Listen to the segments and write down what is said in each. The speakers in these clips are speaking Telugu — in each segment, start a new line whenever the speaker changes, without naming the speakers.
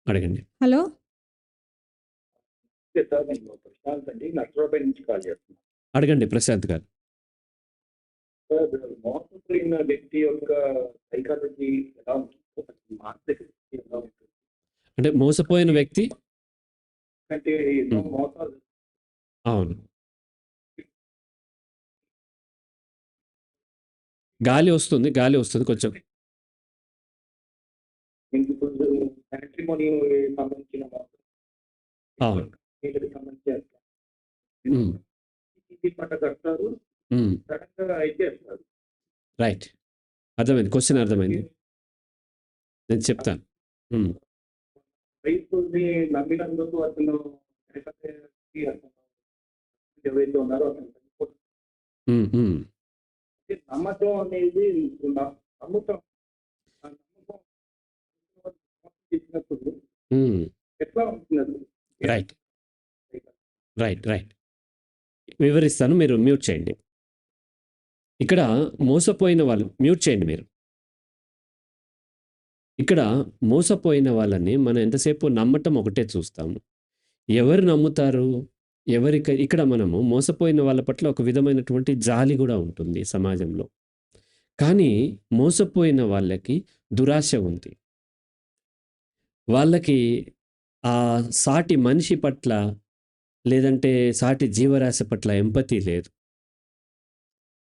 అడగండి.
హలో!
నమస్తే సార్. నేను ప్రశాంత్ అండి. నర్సరావుపేట నుంచి కాల్ చేస్తున్నాను.
అడగండి ప్రశాంత్ గారు.
సార్, మోసపోయిన వ్యక్తి యొక్క సైకాలజీ ఎలా ఉంటుంది? మానసిక స్థితి ఎలా ఉంటుంది?
అంటే మోసపోయిన వ్యక్తి
అంటే ఎన్నో
హ్మ్.
మోసాలు
అవును. గాలి వస్తుంది. కొంచెం.
ఇప్పుడు మ్యాట్రిమోనీ సంబంధించిన మోసం,
అవును.
వీటికి సంబంధించి
హ్మ్.
ఇది పంట కడతారు,
హ్మ్.
సడన్‌గా అయిపోయేస్తారు.
రైట్. అర్థమైంది. క్వెషన్ అర్థమైంది. నేను చెప్తాను. హ్మ్.
రైతుల్ని నమ్మినందుకు అతను ఎవరైతే ఉన్నారో అతను చనిపోతారు.
హ్మ్. హ్మ్.
నమ్మకం అనేది నమ్ముతాం. ఆ నమ్మకం చేసినప్పుడు
హ్మ్.
ఎట్లా ఉంటుంది అది?
రైట్. రైట్. వివరిస్తాను. మీరు మ్యూట్ చేయండి. ఇక్కడ మోసపోయిన వాళ్ళు మ్యూట్ చేయండి మీరు. ఇక్కడ మోసపోయిన వాళ్ళని మనం ఎంతసేపు నమ్మటం ఒకటే చూస్తాము. ఎవరు నమ్ముతారు? ఇక్కడ మనము మోసపోయిన వాళ్ళ పట్ల ఒక విధమైనటువంటి జాలి గూడా ఉంటుంది సమాజంలో. కానీ మోసపోయిన వాళ్ళకి దురాశ ఉంది. వాళ్ళకి సాటి మనిషి పట్ల లేదంటే సాటి జీవరాశి పట్ల ఎంపతి లేదు.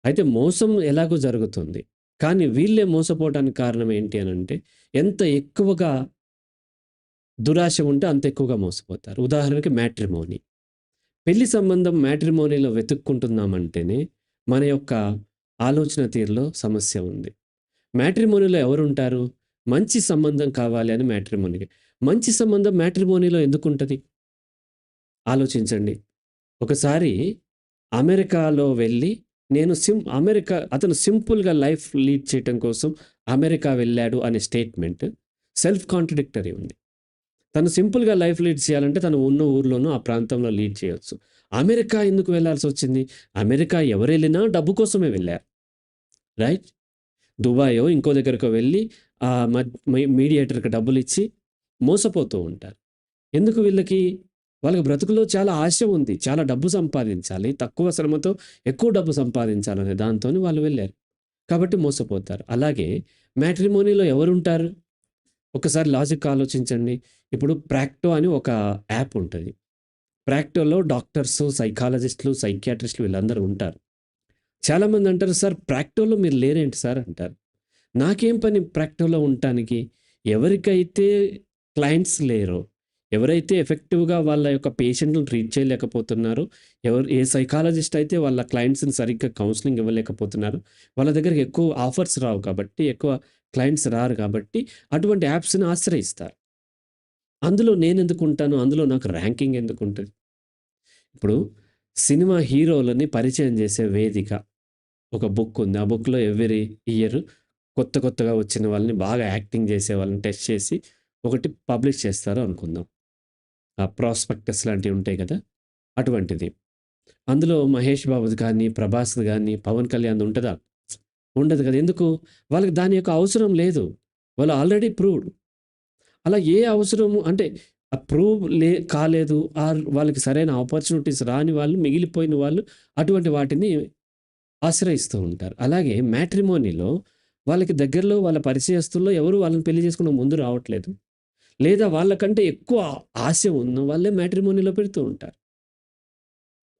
అయితే మోసం ఎలాగో జరుగుతుంది. కానీ వీళ్ళే మోసపోవటానికి కారణం ఏంటి అనంటే ఎంత ఎక్కువగా దురాశ ఉంటే అంత ఎక్కువగా మోసపోతారు. ఉదాహరణకి మ్యాట్రిమోనీ. పెళ్లి సంబంధం మ్యాట్రిమోనీలో వెతుక్కుంటున్నామంటేనే మన యొక్క ఆలోచన తీరులో సమస్య ఉంది. మ్యాట్రిమోనీలో ఎవరుంటారు? మంచి సంబంధం కావాలి అని మ్యాట్రిమోనీకి. మంచి సంబంధం మ్యాట్రిమోనీలో ఎందుకుంటది? ఆలోచించండి. ఒకసారి అమెరికాలో వెళ్ళి అతను సింపుల్‌గా లైఫ్ లీడ్ చేయటం కోసం అమెరికా వెళ్ళాడు అనే స్టేట్మెంట్ సెల్ఫ్ కాంట్రడిక్టరీ ఉంది. తను సింపుల్‌గా లైఫ్ లీడ్ చేయాలంటే తను ఉన్న ఊర్లోనో, ఆ ప్రాంతంలో లీడ్ చేయొచ్చు. అమెరికా ఎందుకు వెళ్ళాల్సొచ్చింది? అమెరికా ఎవరెళ్ళినా డబ్బు కోసమే వెళ్లారు. రైట్? దుబాయో, ఇంకో దగ్గరకో వెళ్ళి మీడియేటర్‌కి డబ్బులిచ్చి మోసపోతూ ఉంటారు. ఎందుకు వీళ్ళకి? వాళ్ళకి బ్రతుకులో చాలా ఆశ ఉంది. చాలా డబ్బు సంపాదించాలి. తక్కువ శ్రమతో ఎక్కువ డబ్బు సంపాదించాలనే దాంతోని వాళ్ళు వెళ్లారు. కాబట్టి మోసపోతారు. అలాగే మ్యాట్రిమోనీలో ఎవరుంటారు? ఒకసారి లాజిక్ ఆలోచించండి. ఇప్పుడు ప్రాక్టో అని ఒక యాప్ ఉంటది. ప్రాక్టోలో డాక్టర్సు, సైకాలజిస్టులు, సైకియాట్రిస్టులు వీళ్ళందరూ ఉంటారు. చాలామంది అంటారు, "సార్ ప్రాక్టోలో మీరు లేరేంటి సార్?" అంటారు. నాకేం పని ప్రాక్టోలో ఉండటానికి? ఎవరికైతే క్లయింట్స్ లేరో, ఎవరైతే ఎఫెక్టివ్‌గా వాళ్ళ యొక్క పేషెంట్‌లని ట్రీట్ చేయలేకపోతున్నారో, ఏ సైకాలజిస్ట్ అయితే వాళ్ళ క్లయింట్స్‌ని సరిగ్గా కౌన్సెలింగ్ ఇవ్వలేకపోతున్నారో, వాళ్ళ దగ్గరికి ఎక్కువ ఆఫర్స్ రావు కాబట్టి, ఎక్కువ క్లయింట్స్ రారు కాబట్టి, అటువంటి యాప్స్‌ని ఆశ్రయిస్తారు. అందులో నేనెందుకుంటాను? అందులో నాకు ర్యాంకింగ్ ఎందుకుంటది? ఇప్పుడు సినిమా హీరోలని పరిచయం చేసే వేదిక ఒక బుక్ ఉంది. ఆ బుక్‌లో ఎవ్రి ఇయర్ కొత్తగా వచ్చిన వాళ్ళని బాగా యాక్టింగ్ చేసే వాళ్ళని టెస్ట్ చేసి ఒకటి పబ్లిష్ చేస్తారు అనుకుందాం. ఆ ప్రాస్పెక్టస్ లాంటివి ఉంటాయి కదా! అటువంటిది. అందులో మహేష్ బాబుది కానీ, ప్రభాస్‌ది గానీ, పవన్ కళ్యాణ్‌ది ఉంటదా? ఉండదు కదా! ఎందుకు? వాళ్ళకి దాని యొక్క అవసరం లేదు. వాళ్ళు ఆల్రెడీ ప్రూవ్డ్. అలా ఏ అవసరము అంటే ప్రూవ్ కాలేదు వాళ్ళకి సరైన ఆపర్చునిటీస్ రాని వాళ్ళు, మిగిలిపోయిన వాళ్ళు అటువంటి వాటిని ఆశ్రయిస్తూ ఉంటారు. అలాగే మ్యాట్రిమోనీలో వాళ్ళకి దగ్గరలో వాళ్ళ పరిచయస్తుల్లో ఎవరు వాళ్ళని పెళ్లి చేసుకునే ముందు రావట్లేదు. లేదా వాళ్ళకంటే ఎక్కువ ఆశ ఉన్న వాళ్ళే మ్యాట్రిమోనీలో పెడుతూ ఉంటారు.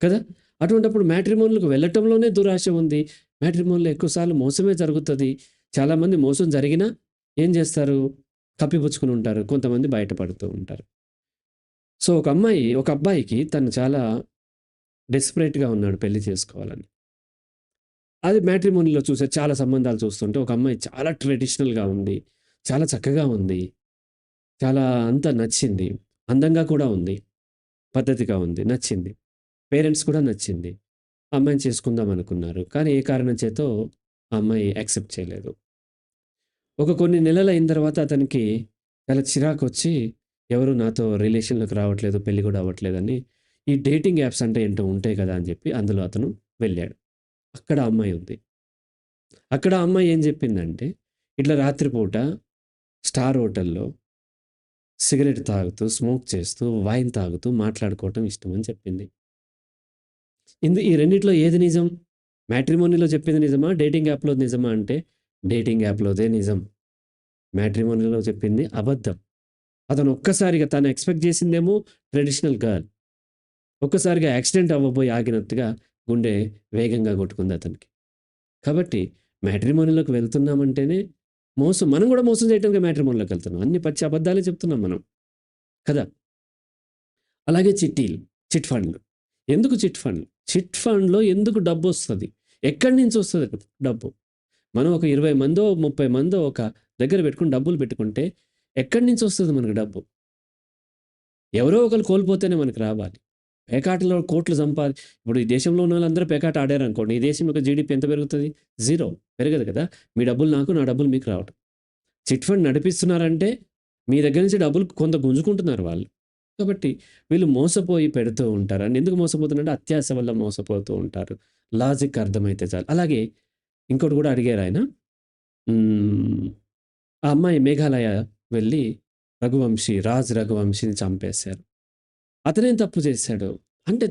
కదా! అటువంటప్పుడు మ్యాట్రిమోనీలకు వెళ్ళటంలోనే దురాశ ఉంది. మ్యాట్రిమోనీలో ఎక్కువ సార్లు మోసమే జరుగుతది. చాలామంది మోసం జరిగినా ఏం చేస్తారు? కప్పిపుచ్చుకొని ఉంటారు. కొంతమంది బయటపడుతూ ఉంటారు. సో, ఒక అబ్బాయికి తను చాలా డెస్పరేట్‌గా ఉన్నాడు పెళ్లి చేసుకోవాలని. అది మ్యాట్రిమోనీలో చూసే చాలా సంబంధాలు చూస్తుంటే ఒక అమ్మాయి చాలా ట్రెడిషనల్‌గా ఉంది. చాలా చక్కగా ఉంది. చాలా అంతా నచ్చింది. అందంగా కూడా ఉంది. పద్ధతిగా ఉంది. నచ్చింది. పేరెంట్స్ కూడా నచ్చింది. ఆ అమ్మాయిని చేసుకుందాం అనుకున్నారు. కానీ ఏ కారణం చేతో ఆ అమ్మాయి యాక్సెప్ట్ చేయలేదు. కొన్ని నెలలయిన తర్వాత అతనికి చాలా చిరాకొచ్చి ఎవరు నాతో రిలేషన్‌లోకి రావట్లేదు, పెళ్లి కూడా అవ్వట్లేదని ఈ డేటింగ్ యాప్స్ అంటే ఏంటో ఉంటాయి కదా! అని చెప్పి అందులో అతను వెళ్ళాడు. అక్కడ ఆ అమ్మాయి ఉంది. అక్కడ ఆ అమ్మాయి ఏం చెప్పిందంటే, ఇట్లా రాత్రి పూట స్టార్ హోటల్‌లో సిగరెట్ తాగుతూ, స్మోక్ చేస్తూ, వైన్ తాగుతూ మాట్లాడుకోవటం ఇష్టమని చెప్పింది. ఈ రెండిట్లో ఏది నిజం? మ్యాట్రిమోనీలో చెప్పింది నిజమా? డేటింగ్ యాప్‌లో నిజమా అంటే, డేటింగ్ యాప్‌లోదే నిజం. మ్యాట్రిమోనీలో చెప్పింది అబద్ధం. అతను ఒక్కసారిగా తను ఎక్స్‌పెక్ట్ చేసిందేమో ట్రెడిషనల్ గర్ల్. ఒక్కసారిగా యాక్సిడెంట్ అవ్వబోయి ఆగినట్టుగా గుండె వేగంగా కొట్టుకుంది అతనికి. కాబట్టి మ్యాట్రిమోనీలోకి వెళ్తున్నామంటేనే మోసం. మనం కూడా మోసం చేయటానికే మ్యాట్రిమోనీలోకి వెళ్తున్నాం. అన్ని పచ్చి అబద్ధాలే చెప్తున్నాం మనం. కదా! అలాగే చిట్టీలు, చిట్ ఫండ్‌లు. ఎందుకు చిట్ ఫండ్‌లు? చిట్ ఫండ్‌లో ఎందుకు డబ్బొస్తది? ఎక్కడి నుంచి వస్తది డబ్బు? మనం ఒక 20 మందో, 30 మందో ఒక దగ్గర పెట్టుకొని డబ్బులు పెట్టుకుంటే ఎక్కడి నుంచి వస్తది మనకు డబ్బు? ఎవరో ఒకళ్ళు కోల్పోతేనే మనకు రావాలి. పేకాటలో కోట్లు ఇప్పుడు ఈ దేశంలో ఉన్నోళ్ళందరూ పేకాట ఆడారనుకోండి. ఈ దేశం యొక్క జీడీపీ ఎంత పెరుగుతది? 0 పెరగదు కదా! మీ డబ్బులు నాకు, నా డబ్బులు మీకు రావటం. చిట్ ఫండ్ నడిపిస్తున్నారంటే మీ దగ్గర నుంచి డబ్బులు కొంత గుంజుకుంటున్నారు వాళ్ళు. కాబట్టి వీళ్ళు మోసపోయి పెడుతూ ఉంటారు. అండ్ ఎందుకు మోసపోతున్నారంటే అత్యాశ వల్ల మోసపోతూ ఉంటారు. లాజిక్ అర్థమైతే చాలు. అలాగే ఇంకోటి కూడా అడిగారాయన. హ్మ్. ఆ అమ్మాయి మేఘాలయ వెళ్ళి రాజ్ రఘువంశీని చంపేశారు. అతనేం తప్పు చేశాడు? అంటే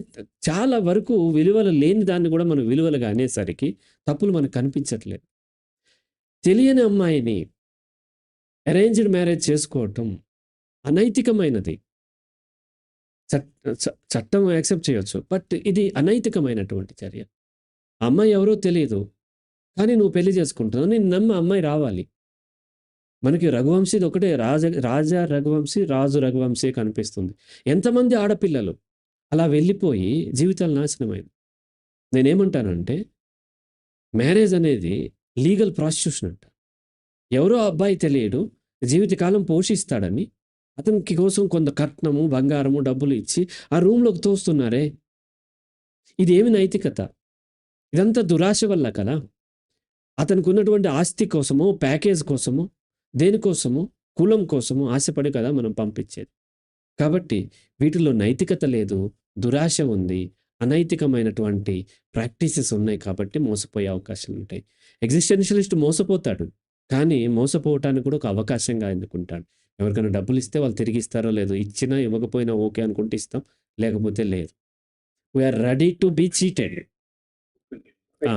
చాలా వరకు విలువలు లేని దాన్ని కూడా మనం విలువలుగా అనేసరికి తప్పులు మనకు కనిపించట్లేదు. తెలియని అమ్మాయిని అరేంజ్డ్ మ్యారేజ్ చేసుకోవటం అనైతికమైనది. చట్ చట్టం యాక్సెప్ట్ చేయొచ్చు. బట్ ఇది అనైతికమైనటువంటి చర్య. ఆ అమ్మాయి ఎవరో తెలీదు. కానీ నువ్వు పెళ్లి చేసుకుంటున్నావు. నిన్ను నమ్మి ఆ అమ్మాయి రావాలి. మనకి రఘువంశీది ఒకటే రాజా రఘువంశీ, రాజు రఘువంశీ కనిపిస్తుంది. ఎంతమంది ఆడపిల్లలు అలా వెళ్ళిపోయి జీవితాలు నాశనమైనయి. నేనేమంటానంటే మ్యారేజ్ అనేది లీగల్ ప్రాస్టిట్యూషన్ అంట. ఎవరో అబ్బాయి తెలియడు. జీవితకాలం పోషిస్తాడని అతనికి కోసం కొంత కట్నము, బంగారము, డబ్బులు ఇచ్చి ఆ రూమ్‌లోకి తోస్తున్నారే! ఇదేమి నైతికత? ఇదంతా దురాశ వల్ల కదా! అతనికున్నటువంటి ఆస్తి కోసమో, ప్యాకేజ్ కోసమో, దేనికోసమో, కులం కోసమో ఆశపడి కదా మనం పంపించేది. కాబట్టి వీటిలో నైతికత లేదు, దురాశ ఉంది, అనైతికమైనటువంటి ప్రాక్టీసెస్ ఉన్నాయి కాబట్టి మోసపోయే అవకాశాలుంటాయి. ఎగ్జిస్టెన్షియలిస్ట్ మోసపోతాడు. కానీ మోసపోవటానికి కూడా ఒక అవకాశంగా ఎన్నుకుంటాడు. ఎవరికైనా డబ్బులిస్తే వాళ్ళు తిరిగిస్తారో లేదో, ఇచ్చినా ఇవ్వకపోయినా ఓకే అనుకుంటే ఇస్తాం, లేకపోతే లేదు. We are ready to be cheated. ఆ!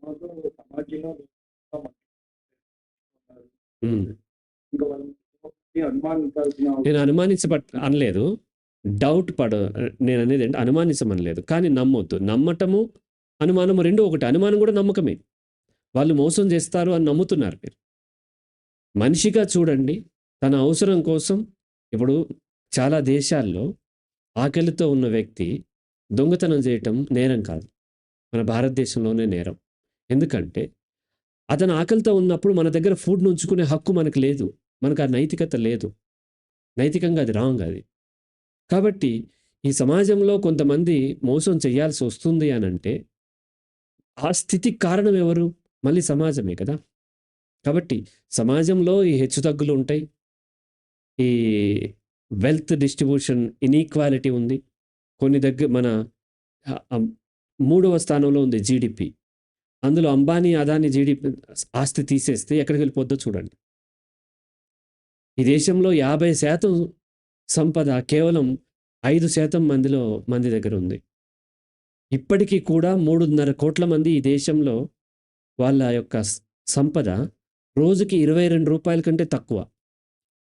సమాజంలో
హ్మ్.
ఇంకా వాళ్ళని అనుమానించాల్సిన
నేను అనలేదు. డౌట్ నేననేదేంటి అనుమానించమనలేదు. కానీ నమ్మొద్దు. నమ్మటము, అనుమానము 2 ఒకటే. అనుమానం కూడా నమ్మకమే. వాళ్ళు మోసం చేస్తారు అని నమ్ముతున్నారు మీరు. మనిషిగా చూడండి. తన అవసరం కోసం ఇప్పుడు చాలా దేశాల్లో ఆకలితో ఉన్న వ్యక్తి దొంగతనం చేయటం నేరం కాదు. మన భారతదేశంలోనే నేరం. ఎందుకంటే అతను ఆకలితో ఉన్నప్పుడు మన దగ్గర ఫుడ్‌ని ఉంచుకునే హక్కు మనకు లేదు. మనకు ఆ నైతికత లేదు. నైతికంగా అది రాంగ్ అది. కాబట్టి ఈ సమాజంలో కొంతమంది మోసం చేయాల్సొస్తుంది అనంటే, ఆ స్థితికి కారణం ఎవరు? మళ్ళీ సమాజమే కదా! కాబట్టి సమాజంలో ఈ హెచ్చుతగ్గులుంటాయి. ఈ వెల్త్ డిస్ట్రిబ్యూషన్ ఇనీక్వాలిటీ ఉంది. కొన్ని మన ఆహ్, ఆహ్, మూడవ స్థానంలో ఉంది జీడీపీ. అందులో అంబానీ, అదానీ జీడీపీ ఆస్తి తీసేస్తే ఎక్కడికెళ్ళిపోద్దో చూడండి. ఈ దేశంలో 50% సంపద కేవలం 5% మంది దగ్గరుంది. ఇప్పటికి కూడా 3.5 కోట్ల మంది ఈ దేశంలో వాళ్ళ యొక్క సంపద రోజుకి రూ. 22 కంటే తక్కువ.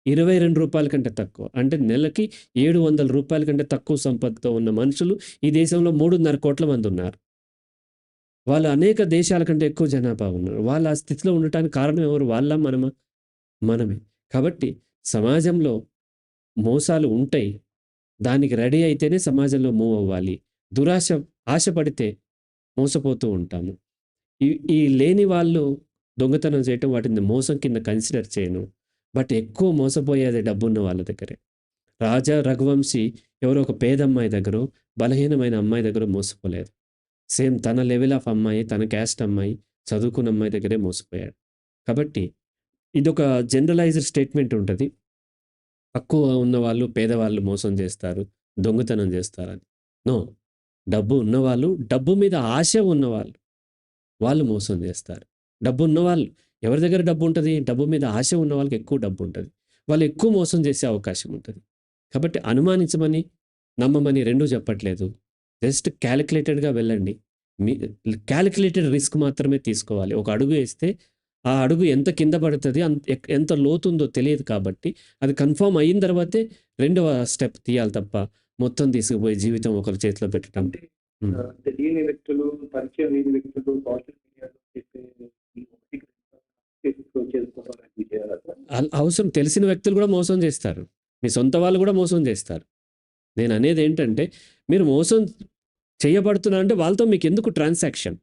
రూ. 22 కంటే తక్కువ. అంటే నెలకి రూ. 700 కంటే తక్కువ సంపదతో ఉన్న మనుషులు ఈ దేశంలో 3.5 కోట్ల మందున్నారు. వాళ్ళు అనేక దేశాల కంటే ఎక్కువ జనాభా ఉన్నారు. వాళ్ళు ఆ స్థితిలో ఉండటానికి కారణం ఎవరు? వాళ్ళా? మనమా? మనమే. కాబట్టి సమాజంలో మోసాలు ఉంటాయి. దానికి రెడీ అయితేనే సమాజంలో మూవ్ అవ్వాలి. దురాశ ఆశపడితే మోసపోతూ ఉంటాము. ఈ ఈ లేని వాళ్ళు దొంగతనం చేయటం వాటిని మోసం కింద కన్సిడర్ చేయను. బట్ ఎక్కువ మోసపోయేది డబ్బున్న వాళ్ళ దగ్గరే. రాజా రఘువంశీ ఎవరో ఒక పేదమ్మాయి దగ్గరో, బలహీనమైన అమ్మాయి దగ్గరో మోసపోలేదు. సేమ్ తన లెవెల్ ఆఫ్ అమ్మాయి, తన క్యాస్ట్ అమ్మాయి, చదువుకున్న అమ్మాయి దగ్గరే మోసపోయాడు. కాబట్టి ఇదొక జనరలైజ్డ్ స్టేట్మెంట్ ఉంటది. తక్కువ ఉన్నవాళ్ళు, పేదవాళ్ళు మోసం చేస్తారు, దొంగతనం చేస్తారని. నో. డబ్బు ఉన్నవాళ్ళు, డబ్బు మీద ఆశ ఉన్నవాళ్ళు, వాళ్ళు మోసం చేస్తారు. డబ్బున్నవాళ్ళు ఎవరి దగ్గర డబ్బు ఉంటది? డబ్బు మీద ఆశ ఉన్న వాళ్ళకి ఎక్కువ డబ్బు ఉంటది. వాళ్ళు ఎక్కువ మోసం చేసే అవకాశం ఉంటది. కాబట్టి అనుమానించమని, నమ్మమని 2 చెప్పట్లేదు. జస్ట్ కాలిక్యులేటెడ్‌గా వెళ్ళండి. మీ కాలిక్యులేటెడ్ రిస్క్ మాత్రమే తీసుకోవాలి. ఒక అడుగు ఏస్తే, ఆ అడుగు ఎంత కింద పడతది, ఎంత లోతుందో తెలియదు కాబట్టి, అది కన్ఫర్మ్ అయిన తర్వాతే రెండవ స్టెప్ తీయాలి తప్ప, మొత్తం తీసుకుపోయి జీవితం ఒకరి చేతిలో పెట్టడం.
అంటే
హ్మ్.
తెలియని వ్యక్తులు, పరిచయం లేని వ్యక్తులు సోషల్ మీడియాలో చెప్పే ఈ ఒకటికి చేసుకోవడం లాంటివి చేయాలా సార్?
అవసరం తెలిసిన వ్యక్తులు కూడా మోసం చేస్తారు. మీ సొంత వాళ్ళు కూడా మోసం చేస్తారు. నేననేదేంటంటే, మీరు మోసం చేయబడుతున్నారంటే వాళ్ళతో మీకెందుకు ట్రాన్సాక్షన్?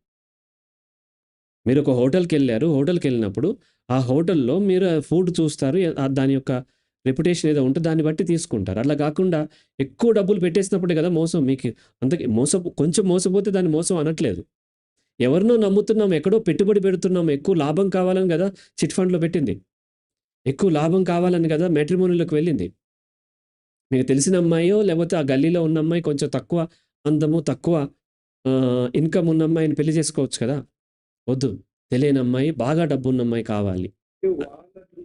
మీరొక హోటల్‌కెళ్లారు. హోటల్‌కెళ్ళినప్పుడు ఆ హోటల్‌లో మీరు ఫుడ్ చూస్తారు. దాని యొక్క రెప్యుటేషన్ ఏదో ఉంటే దాన్ని బట్టి తీసుకుంటారు. అట్లా కాకుండా ఎక్కువ డబ్బులు పెట్టేసినప్పుడే కదా మోసం మీకు. అంతకి కొంచెం మోసపోతే దాన్ని మోసం అనట్లేదు. ఎవరినో నమ్ముతున్నాం, ఎక్కడో పెట్టుబడి పెడుతున్నాం, ఎక్కువ లాభం కావాలని కదా చిట్ ఫండ్‌లో పెట్టింది. ఎక్కువ లాభం కావాలని కదా మ్యాట్రిమోనీలోకి వెళ్ళింది. మీకు తెలిసిన అమ్మాయో, లేకపోతే ఆ గల్లీలో ఉన్న అమ్మాయి కొంచెం తక్కువ అందము, తక్కువ ఇన్‌కమ్ ఉన్న అమ్మాయిని పెళ్లి చేసుకోవచ్చు కదా! వద్దు. తెలియని అమ్మాయి, బాగా డబ్బున్న అమ్మాయి కావాలి.
అంటే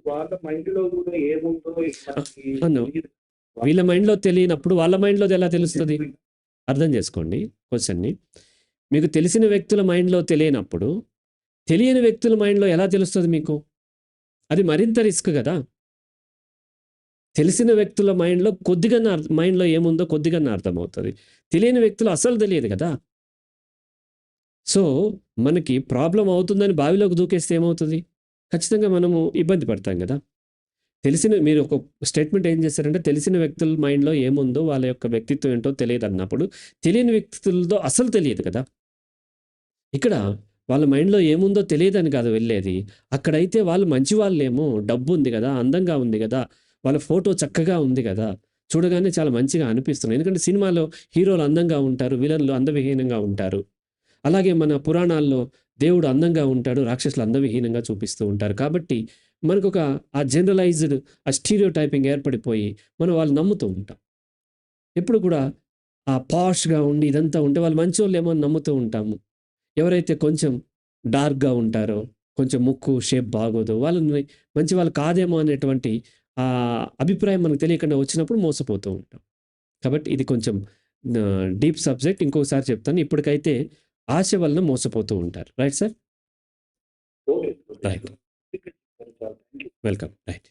వాళ్ళ మైండ్‌లో కూడా ఏముందో మనకి
అవును.
తెలీదు.
వీళ్ళ మైండ్‌లో తెలియనప్పుడు వాళ్ళ మైండ్‌లోది ఎలా తెలుస్తది? అర్థం చేసుకోండి క్వెషన్‌ని. మీకు తెలిసిన వ్యక్తుల మైండ్‌లో తెలియనప్పుడు, తెలియని వ్యక్తుల మైండ్‌లో ఎలా తెలుస్తది మీకు? అది మరింత రిస్క్ గదా! తెలిసిన వ్యక్తుల మైండ్‌లో కొద్దిగన్నా మైండ్‌లో ఏముందో కొద్దిగన్నా అర్థమవుతది. తెలియని వ్యక్తులు అస్సలు తెలియదు గదా! సో, మనకి ప్రాబ్లమ్ అవుతుందని బావిలోకి దూకేస్తే ఏమవుతది? ఖచ్చితంగా మనము ఇబ్బంది పడతాం గదా! మీరు ఒక స్టేట్మెంట్ ఏం చేశారంటే, తెలిసిన వ్యక్తుల మైండ్‌లో ఏముందో, వాళ్ళ యొక్క వ్యక్తిత్వం ఏంటో తెలీదన్నప్పుడు, తెలియని వ్యక్తులతో అసలు తెలియదు కదా! ఇక్కడ వాళ్ళ మైండ్‌లో ఏముందో తెలీదని కాదు వెళ్ళేది. అక్కడైతే వాళ్ళు మంచివాళ్ళేమో, డబ్బుంది గదా! అందంగా ఉంది గదా! వాళ్ళ ఫోటో చక్కగా ఉంది గదా! చూడగానే చాలా మంచిగా అనిపిస్తుంది. ఎందుకంటే సినిమాలో హీరోలు అందంగా ఉంటారు. విలన్‌లు అందవిహీనంగా ఉంటారు. అలాగే మన పురాణాల్లో దేవుడు అందంగా ఉంటాడు. రాక్షసులు అందవిహీనంగా చూపిస్తూ ఉంటారు. కాబట్టి మనకొక ఆ జనరలైజ్డ్ ఆ స్టీరియోటైపింగ్ ఏర్పడిపోయి మనం వాళ్ళు నమ్ముతూ ఉంటాం. ఎప్పుడు కూడా ఆ పాష్‌గా ఉండి ఇదంతా ఉంటే వాళ్ళు మంచోళ్ళేమో అని నమ్ముతూ ఉంటాము. ఎవరైతే కొంచెం డార్క్‌గా ఉంటారో, కొంచెం ముక్కు షేప్ బాగోదో వాళ్ళని మంచి వాళ్ళు కాదేమో అనేటువంటి అభిప్రాయం మనకు తెలియకుండా వచ్చినప్పుడు మోసపోతూ ఉంటాం. కాబట్టి ఇది కొంచెం డీప్ సబ్జెక్ట్. ఇంకోసారి చెప్తాను. ఇప్పటికైతే ఆశ వలన మోసపోతూ ఉంటారు. Right sir?
Okay.
Right.
Okay.
Welcome. Right.